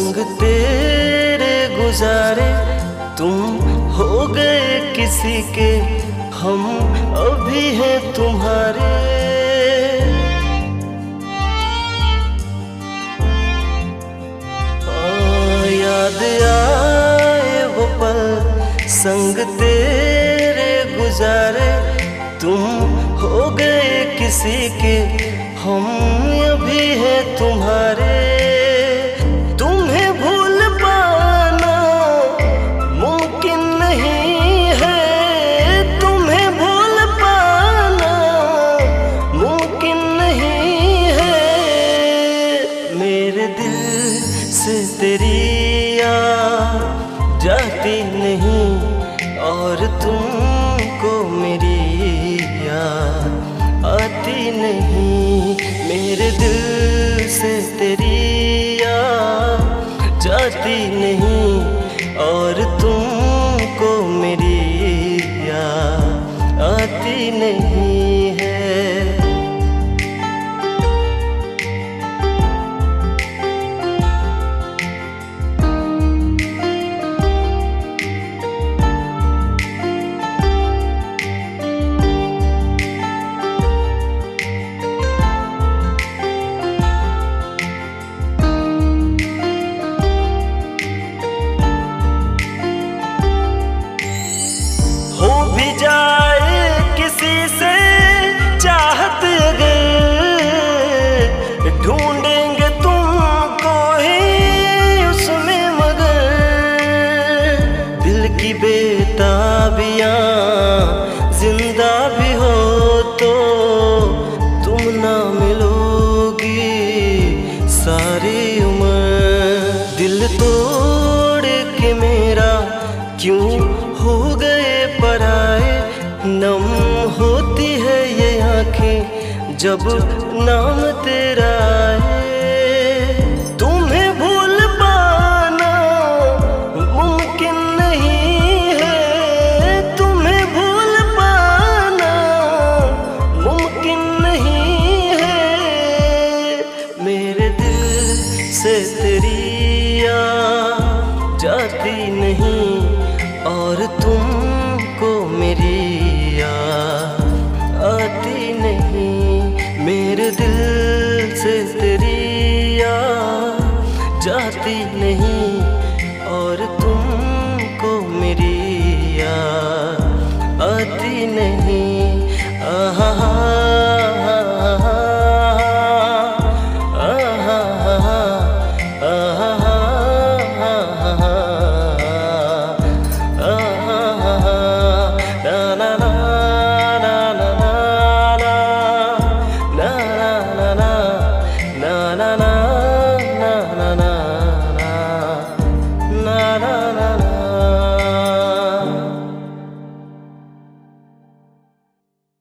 संग तेरे गुजारे तुम हो गए किसी के, हम अभी हैं तुम्हारे। याद आए वो पल संग तेरे गुजारे तुम हो गए किसी के, हम अभी हैं तुम्हारे। तुम्हें भूल पाना मुमकिन नहीं है, तुम्हें भूल पाना मुमकिन नहीं है। मेरे दिल से तेरी याद जाती नहीं, और तुमको मेरी याद आती नहीं। मेरे दिल से तेरी याद जाती नहीं, और तुमको मेरी याद आती नहीं है। जाए किसी से चाहत अगर, ढूंढेंगे तुमको ही उसमें मगर। दिल की बेताबियां जिंदा भी हो तो तुम ना मिलोगी सारी उम्र। दिल तोड़ के मेरा क्यों हो गए पराए, नम होती है ये आँखें जब नाम तेरा आए। तुम्हें भूल पाना मुमकिन नहीं है, तुम्हें भूल पाना मुमकिन नहीं है। मेरे दिल से तेरी याद जाती नहीं, और तुमको मेरी याद आती नहीं। मेरे दिल से तेरी याद जाती नहीं, और तुमको मेरी याद आती नहीं। आहा